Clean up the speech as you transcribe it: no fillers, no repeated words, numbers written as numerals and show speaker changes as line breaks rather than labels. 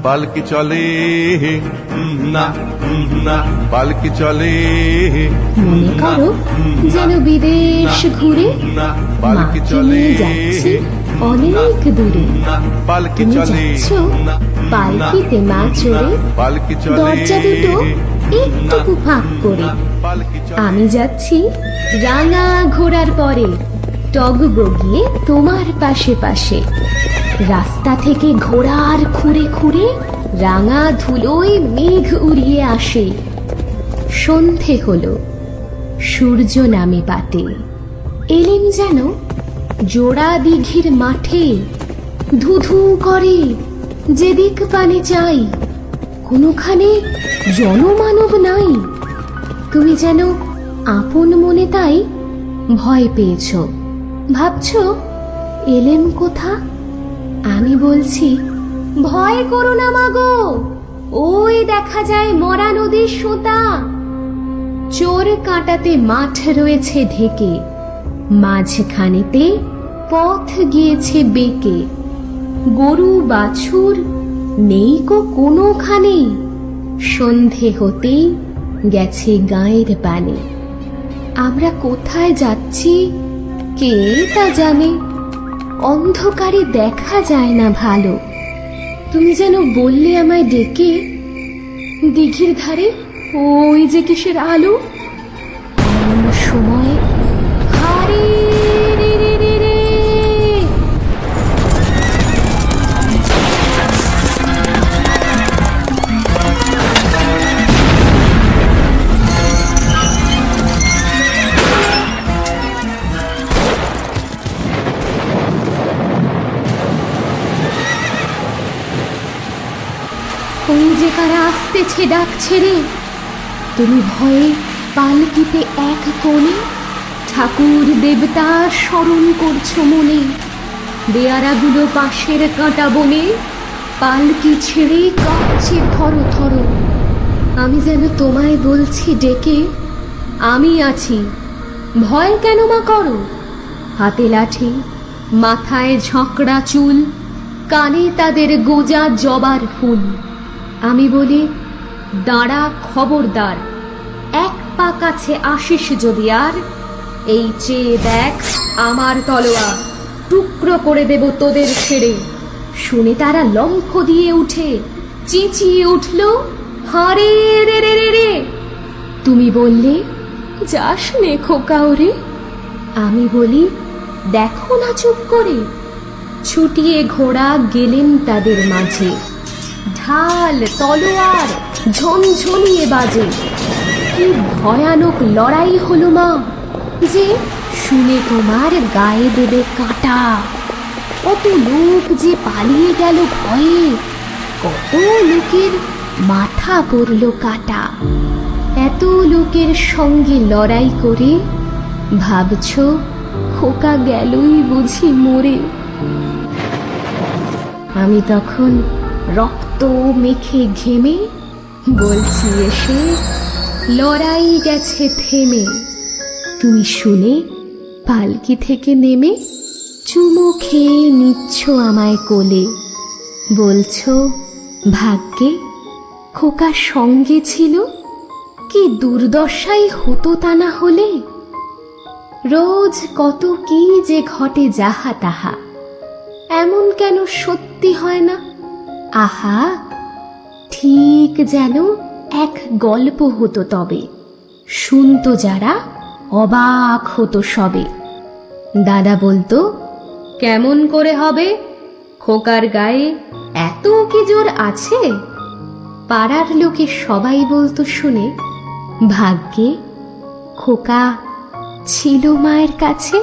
পালকি চলে পালকি চলে,
মনে করো যেন বিদেশ ঘুরে
পালকি
মাকে
চলে
নিয়ে যাচ্ছি অনেক দূরে।
পালকি
তুমি
চলে
যাচ্ছ পালকিতে মা চড়ে,
পালকি চলে
দরজা দুটো একটুকু ফাঁক করে।
পালকি চলে
আমি যাচ্ছি রাঙা ঘোড়ার পরে, টগ বগিয়ে তোমার পাশে পাশে। রাস্তা থেকে ঘোড়ার খুঁড়ে খুঁড়ে রাঙা ধুলোয় মেঘ উড়িয়ে আসে। সন্ধে হলো, সূর্য নামে পাটে। এলেম যেন জোড়া দিঘির মাঠে, ধুধু করে যেদিক পানে চাই, কোনোখানে জনমানব নাই। তুমি যেন আপন মনে তাই ভয় পেয়েছ, ভাবছ এলেম কোথা। আমি বলছি ভয় করো না মাগো, ওই দেখা যায় মরা নদীর সোতা। চোর কাঁটাতে মাঠ রয়েছে ঢেকে, মাঝখানেতে পথ গিয়েছে বেঁকে। গরু বাছুর নেই কো কোনোখানে, সন্ধে হতেই গেছে গায়ের পানে। আমরা কোথায় যাচ্ছি কে তা জানে, অন্ধকারে দেখা যায় না ভালো। তুমি যেন বললে আমায় ডেকে, দিঘির ধারে ওই যে কিসের আলো। এমন সময় হারে রে রে রে রে, ওই যে কারা আসতেছে ডাকছে রে। তুমি ভয়ে পালকিতে এক কোণে ঠাকুর দেবতা স্মরণ করছো মনে। বেয়ারাগুলো পাশের কাঁটা বনে, পালকি ছেড়ে কাঁপছে থর থর। আমি যেন তোমায় বলছি ডেকে, আমি আছি, ভয় কেন মা করো। হাতে লাঠি, মাথায় ঝঁকড়া চুল, কানে তাদের গোজা জবার ফুল। আমি বলি দাঁড়া খবরদার, এক পা কাছে আসিস যদি আর, এই চেয়ে দেখ আমার তলোয়ার, টুকরো করে দেব তোদের ছেড়ে। শুনে তারা লম্ফ দিয়ে উঠে, চেঁচিয়ে উঠল হারে রে রে রে রে। তুমি বললে যাস নে খোকা ওরে। আমি বলি দেখো না চুপ করে। ছুটিয়ে ঘোড়া গেলেন তাদের মাঝে, ঢাল তলোয়ার ঝনঝনিয়ে বাজে। কি ভয়ানক লড়াই হলো মা, যে শুনে তোমার গায়ে দেবে কাঁটা। কত লোক যে পালিয়ে গেল ভয়ে, কত লোকের মাথা পড়ল কাটা। এত লোকের সঙ্গে লড়াই করে ভাবছ খোকা গেলই বুঝি মরে। আমি তখন রক্ত মেখে ঘেমে বলছি এসে লড়াই গেছে থেমে। তুমি শুনে পালকি থেকে নেমে চুমো খেয়ে নিচ্ছ আমায় কোলে, বলছো ভাগ্যে খোকার সঙ্গে ছিল, কি দুর্দশাই হতো তা না হলে। রোজ কত কি যে ঘটে যাহা তাহা, এমন কেন সত্যি হয় না। আহা ঠিক যেন এক গল্প হতো তবে, শুনতো যারা অবাক হতো সবে। দাদা বলতো কেমন করে হবে, খোকার গায়ে এত কি জোর আছে। পাড়ার লোকে সবাই বলতো শুনে, ভাগ্যে খোকা ছিল মায়ের কাছে।